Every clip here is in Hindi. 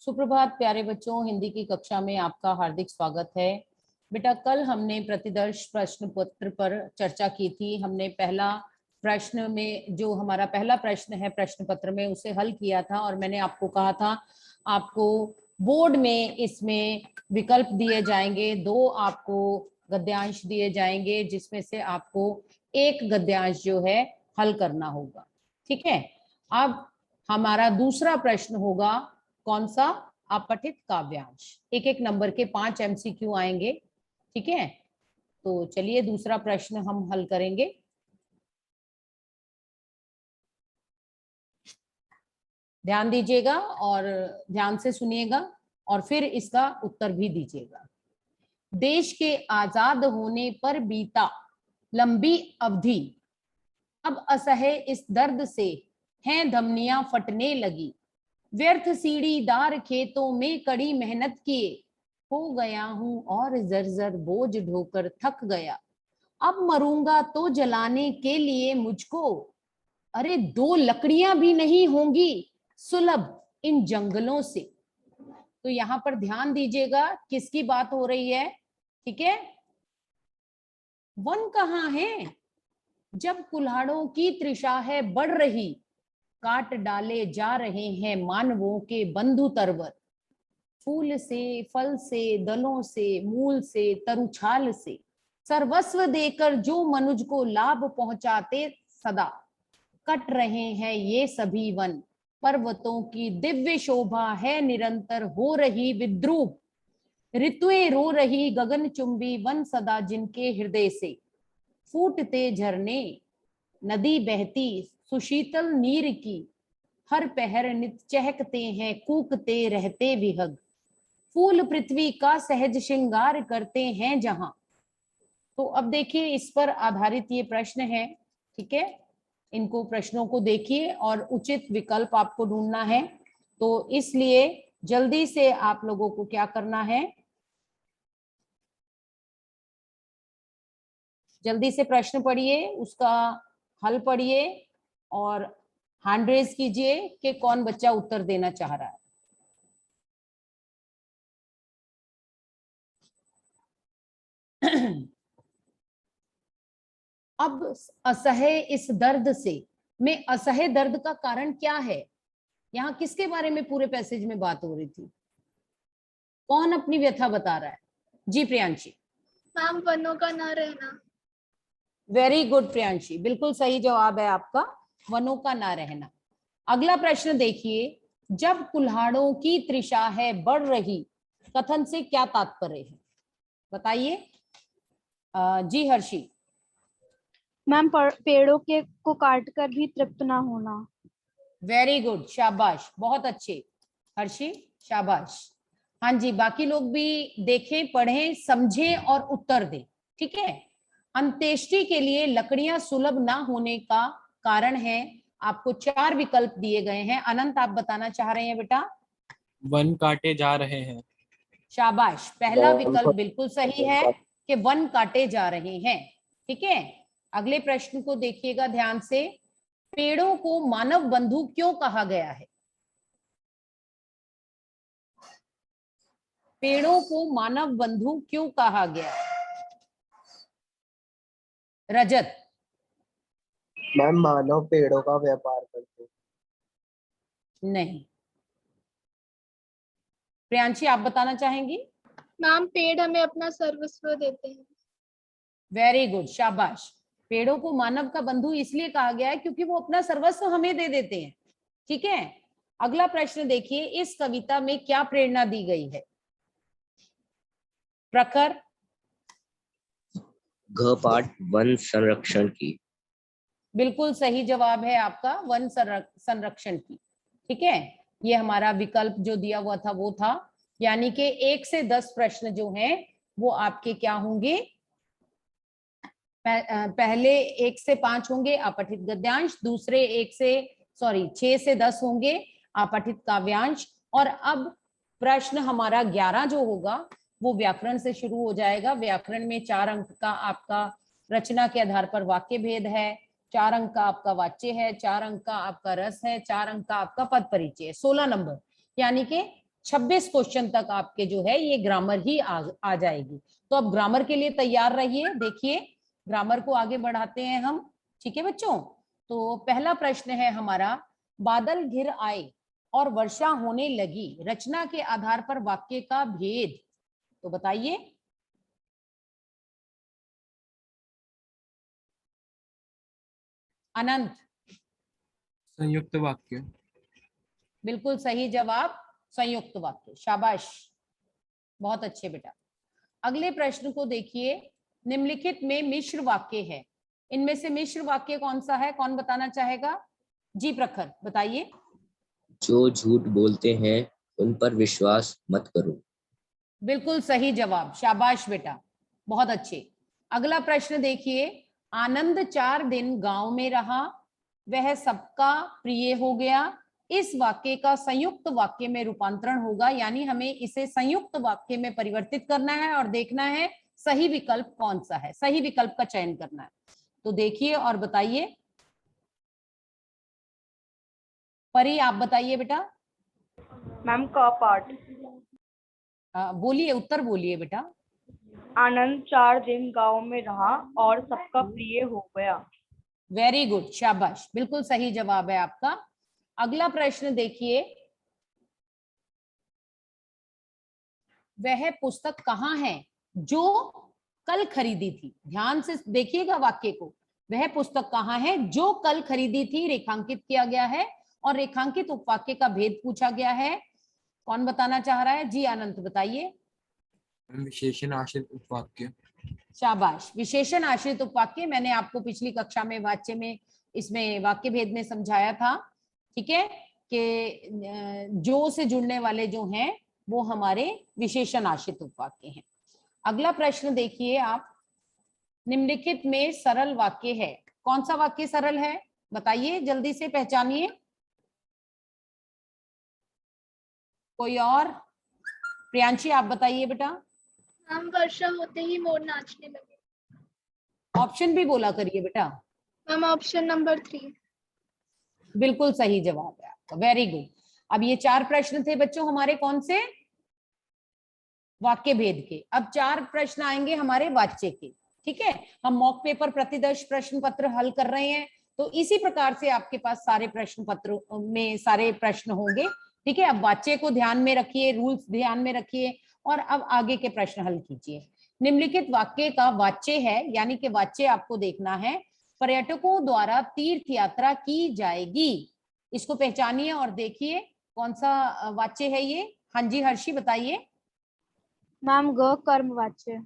सुप्रभात प्यारे बच्चों, हिंदी की कक्षा में आपका हार्दिक स्वागत है। बेटा, कल हमने प्रतिदर्श प्रश्न पत्र पर चर्चा की थी। हमने पहला प्रश्न में जो हमारा पहला प्रश्न है प्रश्न पत्र में उसे हल किया था और मैंने आपको कहा था आपको बोर्ड में इसमें विकल्प दिए जाएंगे, दो आपको गद्यांश दिए जाएंगे जिसमें से आपको एक गद्यांश जो है हल करना होगा। ठीक है, अब हमारा दूसरा प्रश्न होगा कौन सा? अपठित काव्यांश। एक एक नंबर के 5 MCQ आएंगे। ठीक है, तो चलिए दूसरा प्रश्न हम हल करेंगे। ध्यान दीजिएगा और ध्यान से सुनिएगा और फिर इसका उत्तर भी दीजिएगा। देश के आजाद होने पर बीता लंबी अवधि, अब असह्य इस दर्द से हैं धमनियां फटने लगी। व्यर्थ सीढ़ीदार खेतों में कड़ी मेहनत किए, हो गया हूं और जर्जर बोझ ढोकर थक गया। अब मरूंगा तो जलाने के लिए मुझको, अरे 2 लकड़ियां भी नहीं होंगी सुलभ इन जंगलों से। तो यहाँ पर ध्यान दीजिएगा किसकी बात हो रही है। ठीक है, वन कहाँ है जब कुल्हाड़ों की तृषा है बढ़ रही, काट डाले जा रहे हैं मानवों के बंधु तरवर। फूल से, फल से, दलों से, मूल से, तरुछाल से, सर्वस्व देकर जो मनुज को लाभ पहुंचाते सदा, कट रहे हैं ये सभी वन। पर्वतों की दिव्य शोभा है निरंतर हो रही विद्रूप, ऋतुएं रो रही गगनचुंबी वन सदा जिनके हृदय से। फूटते झरने, नदी बहती सुशीतल नीर की, हर पहर नित चहकते हैं कूकते रहते विहग। फूल पृथ्वी का सहज श्रृंगार करते हैं जहां। तो अब देखिए इस पर आधारित ये प्रश्न है। ठीक है, इनको प्रश्नों को देखिए और उचित विकल्प आपको ढूंढना है। तो इसलिए जल्दी से आप लोगों को क्या करना है, जल्दी से प्रश्न पढ़िए, उसका हल पढ़िए और हैंड रेज कीजिए कि कौन बच्चा उत्तर देना चाह रहा है। अब असह्य इस दर्द से, में असह्य दर्द का कारण क्या है? यहाँ किसके बारे में पूरे पैसेज में बात हो रही थी? कौन अपनी व्यथा बता रहा है? जी प्रियांशी। मैम, वनों का न रहना। वेरी गुड प्रियांशी, बिल्कुल सही जवाब है आपका, वनों का ना रहना। अगला प्रश्न देखिए, जब कुल्हाड़ों की तृषा है बढ़ रही, कथन से क्या तात्पर्य है? बताइए। जी हर्षी। मैम, पेड़ों के को काटकर भी तृप्त ना होना। वेरी गुड, शाबाश, बहुत अच्छे हर्षी, शाबाश। हाँ जी, बाकी लोग भी देखें, पढ़ें, समझें और उत्तर दें। ठीक है, अंत्येष्टि के लिए लकड़ियां सुलभ ना होने का कारण है, आपको 4 विकल्प दिए गए हैं। अनंत, आप बताना चाह रहे हैं बेटा? वन काटे जा रहे हैं। शाबाश, पहला विकल्प बिल्कुल सही है कि वन काटे जा रहे हैं। ठीक है, अगले प्रश्न को देखिएगा ध्यान से। पेड़ों को मानव बंधु क्यों कहा गया है? पेड़ों को मानव बंधु क्यों कहा गया है? रजत। मैम, मानव पेड़ों का व्यापार करते। नहीं। प्रियांशी, आप बताना चाहेंगी? मैम, पेड़ हमें अपना सर्वस्व देते हैं। वेरी गुड, शाबाश। पेड़ों को मानव का बंधु इसलिए कहा गया है क्योंकि वो अपना सर्वस्व हमें दे देते हैं। ठीक है, अगला प्रश्न देखिए, इस कविता में क्या प्रेरणा दी गई है? प्रखर। घ पाठ वन संरक्षण की। बिल्कुल सही जवाब है आपका, वन संरक्षण की। ठीक है, ये हमारा विकल्प जो दिया हुआ था वो था, यानी कि 1 से 10 प्रश्न जो हैं वो आपके क्या होंगे? पहले 1 से 5 होंगे अपठित गद्यांश, दूसरे 6 से 10 होंगे अपठित काव्यांश, और अब प्रश्न हमारा 11 जो होगा वो व्याकरण से शुरू हो जाएगा। व्याकरण में 4 अंक का आपका रचना के आधार पर वाक्य भेद है, 4 अंक का आपका वाच्य है, 4 अंक का आपका रस है, 4 अंक का आपका पद परिचय, 16 नंबर, यानी कि 26 क्वेश्चन तक आपके जो है ये ग्रामर ही आ जाएगी। तो अब ग्रामर के लिए तैयार रहिए। देखिए ग्रामर को आगे बढ़ाते हैं हम, ठीक है बच्चों। तो पहला प्रश्न है हमारा, बादल घिर आए और वर्षा होने लगी, रचना के आधार पर वाक्य का भेद। तो बताइए। अनंत। संयुक्त वाक्य। बिल्कुल सही जवाब, संयुक्त वाक्य। शाबाश, बहुत अच्छे बेटा। अगले प्रश्न को देखिए, निम्नलिखित में मिश्र वाक्य है, इनमें से मिश्र वाक्य कौन सा है, कौन बताना चाहेगा? जी प्रखर, बताइए। जो झूठ बोलते हैं उन पर विश्वास मत करो। बिल्कुल सही जवाब, शाबाश बेटा, बहुत अच्छे। अगला प्रश्न देखिए, आनंद 4 दिन गांव में रहा, वह सबका प्रिय हो गया। इस वाक्य का संयुक्त वाक्य में रूपांतरण होगा, यानी हमें इसे संयुक्त वाक्य में परिवर्तित करना है और देखना है सही विकल्प कौन सा है, सही विकल्प का चयन करना है। तो देखिए और बताइए। परी आप बताइए बेटा। मैम क पार्ट। बोलिए, उत्तर बोलिए बेटा। आनंद 4 दिन गांव में रहा और सबका प्रिय हो गया। वेरी गुड, शाबाश, बिल्कुल सही जवाब है आपका। अगला प्रश्न देखिए, वह पुस्तक कहाँ है जो कल खरीदी थी। ध्यान से देखिएगा वाक्य को। वह पुस्तक कहाँ है जो कल खरीदी थी, रेखांकित किया गया है और रेखांकित उपवाक्य का भेद पूछा गया है। कौन बताना चाह रहा है? जी अनंत बताइए। विशेषण आश्रित उपवाक्य। शाबाश, विशेषण आश्रित उपवाक्य। मैंने आपको पिछली कक्षा में वाच्य में, इसमें वाक्य भेद में समझाया था, ठीक है, कि जो से जुड़ने वाले जो हैं वो हमारे विशेषण आश्रित उपवाक्य हैं। अगला प्रश्न देखिए आप, निम्नलिखित में सरल वाक्य है, कौन सा वाक्य सरल है बताइए, जल्दी से पहचानिए। कोई और? प्रियांशी आप बताइए बेटा। मैम वर्षा होते ही मोर नाचने लगे। ऑप्शन भी बोला करिए बेटा। Ma'am option number 3। बिल्कुल सही जवाब है आपका, वेरी गुड। अब ये 4 प्रश्न थे बच्चों हमारे, कौन से? वाक्य भेद के। अब 4 प्रश्न आएंगे हमारे वाच्य के, ठीक है। हम मॉक पेपर प्रतिदर्श प्रश्न पत्र हल कर रहे हैं, तो इसी प्रकार से आपके पास सारे प्रश्न पत्र में सारे प्रश्न होंगे, ठीक है। अब वाच्य को ध्यान में रखिए, रूल्स ध्यान में रखिए और अब आगे के प्रश्न हल कीजिए। निम्नलिखित वाक्य का वाच्य है, यानी कि वाच्य आपको देखना है, पर्यटकों द्वारा तीर्थ यात्रा की जाएगी। इसको पहचानिए और देखिए कौन सा वाच्य है ये। हाँ जी हर्षी बताइए। मैम ग कर्मवाच्य।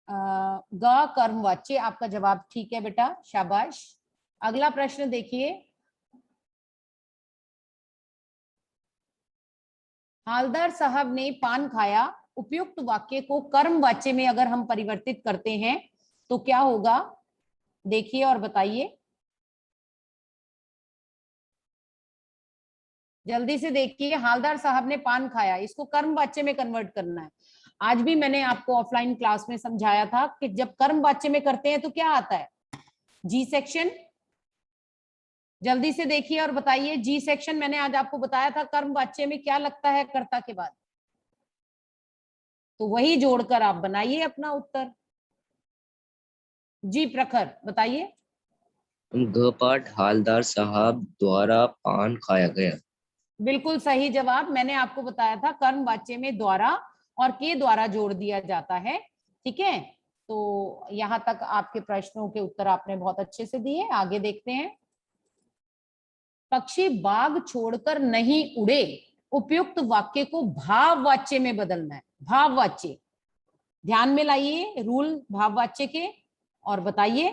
ग कर्मवाच्य, आपका जवाब ठीक है बेटा, शाबाश। अगला प्रश्न देखिए, हालदार साहब ने पान खाया, उपयुक्त वाक्य को कर्म वाच्य में अगर हम परिवर्तित करते हैं तो क्या होगा, देखिए और बताइए। जल्दी से देखिए, हालदार साहब ने पान खाया, इसको कर्म वाच्य में कन्वर्ट करना है। आज भी मैंने आपको ऑफलाइन क्लास में समझाया था कि जब कर्म वाच्य में करते हैं तो क्या आता है, जी सेक्शन। जल्दी से देखिए और बताइए, जी सेक्शन मैंने आज आपको बताया था, कर्म वाच्य में क्या लगता है कर्ता के बाद, तो वही जोड़कर आप बनाइए अपना उत्तर। जी प्रखर बताइए। घ पाठ हालदार साहब द्वारा पान खाया गया। बिल्कुल सही जवाब, मैंने आपको बताया था कर्म वाच्य में द्वारा और के द्वारा जोड़ दिया जाता है, ठीक है। तो यहां तक आपके प्रश्नों के उत्तर आपने बहुत अच्छे से दिए। आगे देखते हैं, पक्षी बाग छोड़कर नहीं उड़े, उपयुक्त वाक्य को भाववाच्य में बदलना है। भाववाच्य, ध्यान में लाइए रूल भाववाच्य के और बताइए।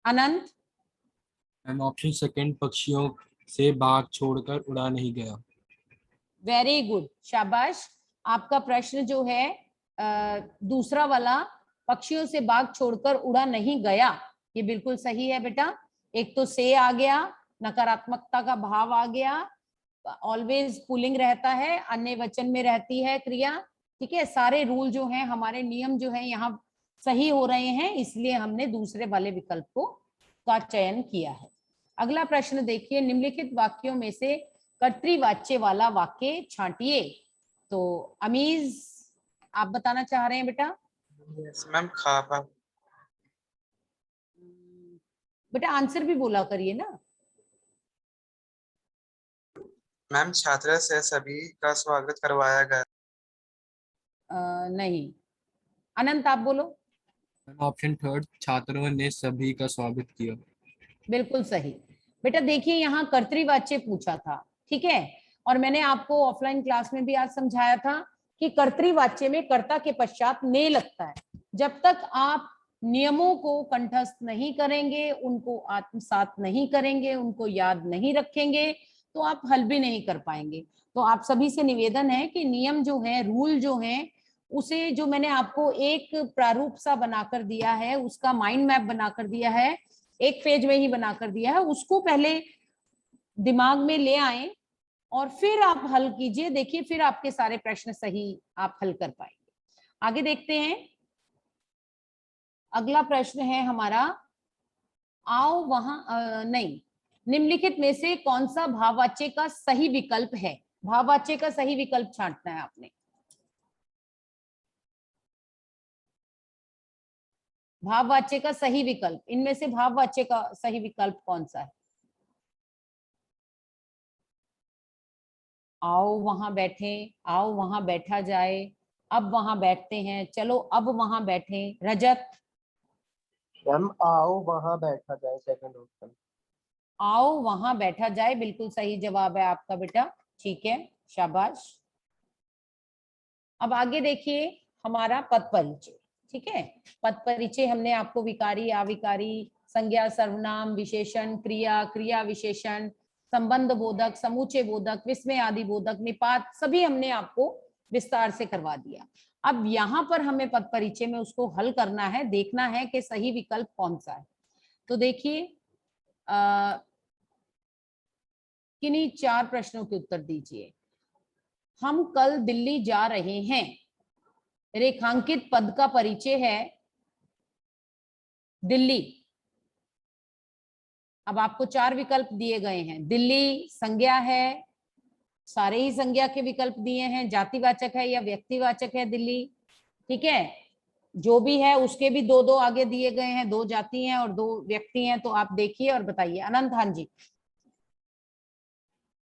अनंत। ऑप्शन सेकंड, पक्षियों से बाग छोड़कर उड़ा नहीं गया। वेरी गुड, शाबाश। आपका प्रश्न जो है दूसरा वाला, पक्षियों से बाग छोड़कर उड़ा नहीं गया, ये बिल्कुल सही है बेटा। एक तो से आ गया, नकारात्मकता का भाव आ गया, ऑलवेज पुलिंग रहता है, अन्य वचन में रहती है क्रिया, ठीक है। सारे रूल जो हैं हमारे, नियम जो हैं यहाँ सही हो रहे हैं, इसलिए हमने दूसरे वाले विकल्प को का चयन किया है। अगला प्रश्न देखिए, निम्नलिखित वाक्यों में से कर्तृवाच्य वाला वाक्य छांटिए। तो अमीज आप बताना चाह रहे हैं बेटा? यस मैम, खाबा। बेटा आंसर भी बोला करिए ना। मैम, छात्रा से सभी का स्वागत करवाया गया। नहीं, अनंत आप बोलो। ऑप्शन थर्ड, छात्रों ने सभी का स्वागत किया। बिल्कुल सही। बेटा देखिए यहाँ कर्तृवाच्य पूछा था, ठीक है, और मैंने आपको ऑफलाइन क्लास में भी आज समझाया था कि कर्तृवाच्य में कर्ता के पश्चात ने लगता है। जब तक आप नियमों को कंठस्थ नहीं करेंगे, उनको आत्मसात नहीं करेंगे, उनको याद नहीं रखेंगे, तो आप हल भी नहीं कर पाएंगे। तो आप सभी से निवेदन है कि नियम जो है, रूल जो है, उसे जो मैंने आपको एक प्रारूप सा बनाकर दिया है, उसका माइंड मैप बनाकर दिया है, एक पेज में ही बनाकर दिया है, उसको पहले दिमाग में ले आए और फिर आप हल कीजिए। देखिए फिर आपके सारे प्रश्न सही आप हल कर पाएंगे। आगे देखते हैं। अगला प्रश्न है हमारा, आओ वहां नहीं, निम्नलिखित में से कौन सा भाववाच्य का सही विकल्प है? भाववाच्य का सही विकल्प छांटना है आपने। भाववाच्य का सही विकल्प, इनमें से भाववाच्य का सही विकल्प कौन सा है? आओ वहां बैठे, आओ वहां बैठा जाए, अब वहां बैठते हैं, चलो अब वहां बैठे। रजत? मैम आओ वहां बैठा जाए, सेकंड ऑप्शन। आओ वहां बैठा जाए, बिल्कुल सही जवाब है आपका बेटा, ठीक है, शाबाश। अब आगे देखिए हमारा पद परिचय, ठीक है। पद परिचय हमने आपको विकारी, अविकारी, संज्ञा, सर्वनाम, विशेषण, क्रिया, क्रिया विशेषण, संबंध बोधक, समूचे बोधक, विस्मय आदि बोधक, निपात, सभी हमने आपको विस्तार से करवा दिया। अब यहाँ पर हमें पद परिचय में उसको हल करना है, देखना है कि सही विकल्प कौन सा है। तो देखिए किन्हीं 4 प्रश्नों के उत्तर दीजिए। हम कल दिल्ली जा रहे हैं, रेखांकित पद का परिचय है दिल्ली। अब आपको 4 विकल्प दिए गए हैं। दिल्ली संज्ञा है, सारे ही संज्ञा के विकल्प दिए हैं, जातिवाचक है या व्यक्तिवाचक है दिल्ली, ठीक है, जो भी है उसके भी 2-2 आगे दिए गए हैं, 2 जाति हैं और 2 व्यक्ति हैं। तो आप देखिए और बताइए। अनंत? हाँ जी,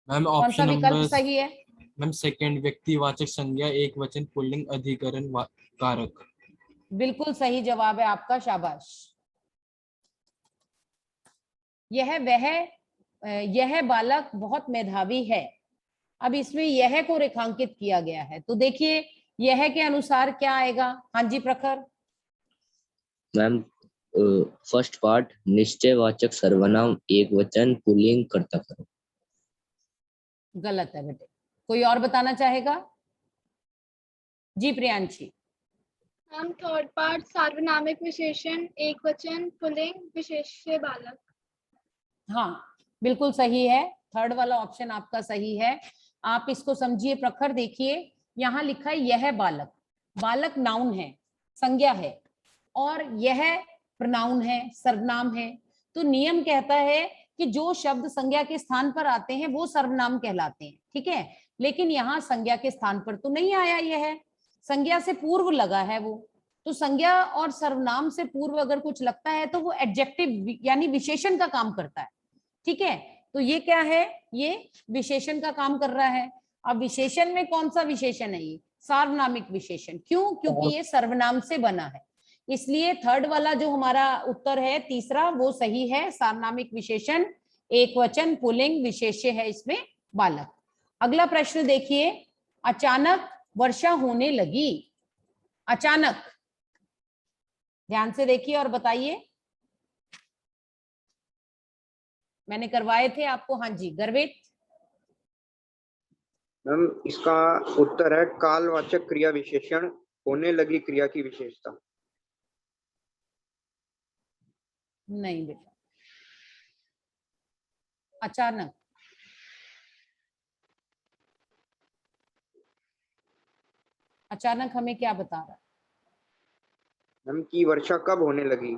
मैम कौन सा ऑप्शन विकल्प नंबर, सही है? मैम सेकंड, व्यक्तिवाचक संज्ञा एक वचन पुल्लिंग अधिकरण कारक। बिल्कुल सही जवाब है आपका, शाबाश। यह बालक बहुत मेधावी है। अब इसमें यह को रेखांकित किया गया है, तो देखिए यह के अनुसार क्या आएगा? हाँ जी प्रखर? मैम, फर्स्ट पार्ट, निश्चयवाचक सर्वनाम एक वचन पुल्लिंग कर्ता करो। गलत है बेटे, कोई और बताना चाहेगा? जी प्रियांशी? मैम थर्ड पार्ट, सार्वनामिक विशेषण एक वचन पुल्लिंग विशेष्य बालक। हाँ बिल्कुल सही है, थर्ड वाला ऑप्शन आपका सही है। आप इसको समझिए प्रखर, देखिए यहाँ लिखा है यह बालक, बालक नाउन है, संज्ञा है, और यह प्रनाउन है, सर्वनाम है। तो नियम कहता है कि जो शब्द संज्ञा के स्थान पर आते हैं वो सर्वनाम कहलाते हैं, ठीक है। लेकिन यहाँ संज्ञा के स्थान पर तो नहीं आया, यह संज्ञा से पूर्व लगा है वो। तो संज्ञा और सर्वनाम से पूर्व अगर कुछ लगता है तो वो एडजेक्टिव यानी विशेषण का काम करता है, ठीक है। तो ये क्या है? ये विशेषण का काम कर रहा है। अब विशेषण में कौन सा विशेषण है? ये सार्वनामिक विशेषण। क्यों? क्योंकि ये सर्वनाम से बना है, इसलिए थर्ड वाला जो हमारा उत्तर है तीसरा वो सही है। सार्वनामिक विशेषण एक वचन पुल्लिंग विशेष्य है इसमें बालक। अगला प्रश्न देखिए, अचानक वर्षा होने लगी। अचानक, ध्यान से देखिए और बताइए। मैंने करवाए थे आपको, हाँ जी गर्वित? मैम इसका उत्तर है कालवाचक क्रिया विशेषण होने लगी क्रिया की विशेषता। नहीं बेटा, अचानक। अचानक हमें क्या बता रहा है? मैम की वर्षा कब होने लगी।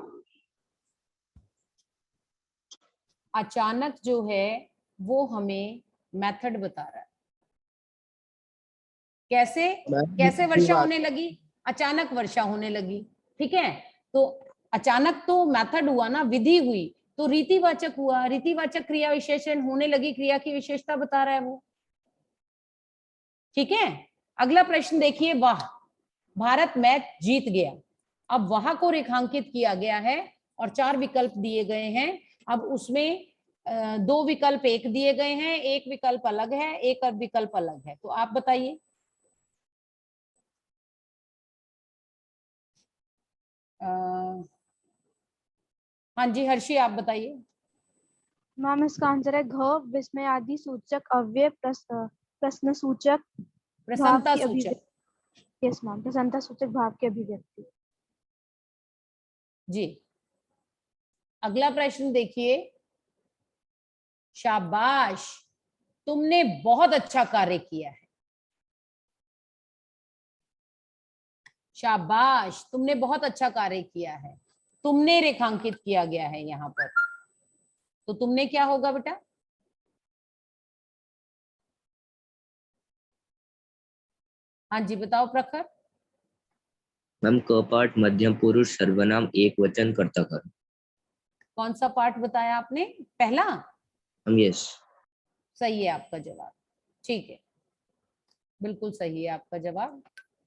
अचानक जो है वो हमें मेथड बता रहा है। कैसे कैसे वर्षा होने लगी? अचानक वर्षा होने लगी, ठीक है। तो अचानक तो मेथड हुआ ना, विधि हुई, तो रीतिवाचक हुआ। रीतिवाचक क्रिया विशेषण होने लगी क्रिया की विशेषता बता रहा है वो, ठीक है। अगला प्रश्न देखिए, वाह, भारत मैच जीत गया। अब वाह को रेखांकित किया गया है और 4 विकल्प दिए गए हैं। अब उसमें 2 विकल्प एक दिए गए हैं, एक विकल्प अलग है, एक और विकल्प अलग है। तो आप बताइए। हाँ जी हर्षी, आप बताइए। मैम इसका आंसर है घ, विस्मय आदि सूचक अव्यय प्रश्न सूचक प्रसन्नता सूचक। यस मैम, प्रसन्नता सूचक भाव की अभिव्यक्ति। जी, अगला प्रश्न देखिए। शाबाश, तुमने बहुत अच्छा कार्य किया है। शाबाश, तुमने बहुत अच्छा कार्य किया है। तुमने रेखांकित किया गया है यहाँ पर, तो तुमने क्या होगा बेटा? हाँ जी बताओ प्रखर। मैम क पाठ मध्यम पुरुष सर्वनाम एक वचन कर्ता कर। कौन सा पाठ बताया आपने? पहला? Ma'am yes. सही है आपका जवाब, ठीक है, बिल्कुल सही है आपका जवाब,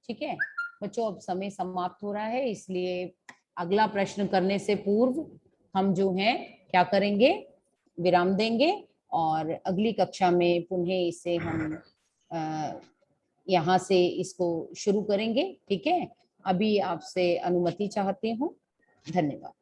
ठीक है। बच्चों अब समय समाप्त हो रहा है, इसलिए अगला प्रश्न करने से पूर्व हम जो है क्या करेंगे, विराम देंगे और अगली कक्षा में पुनः इसे हम यहाँ से इसको शुरू करेंगे, ठीक है। अभी आपसे अनुमति चाहती हूँ, धन्यवाद।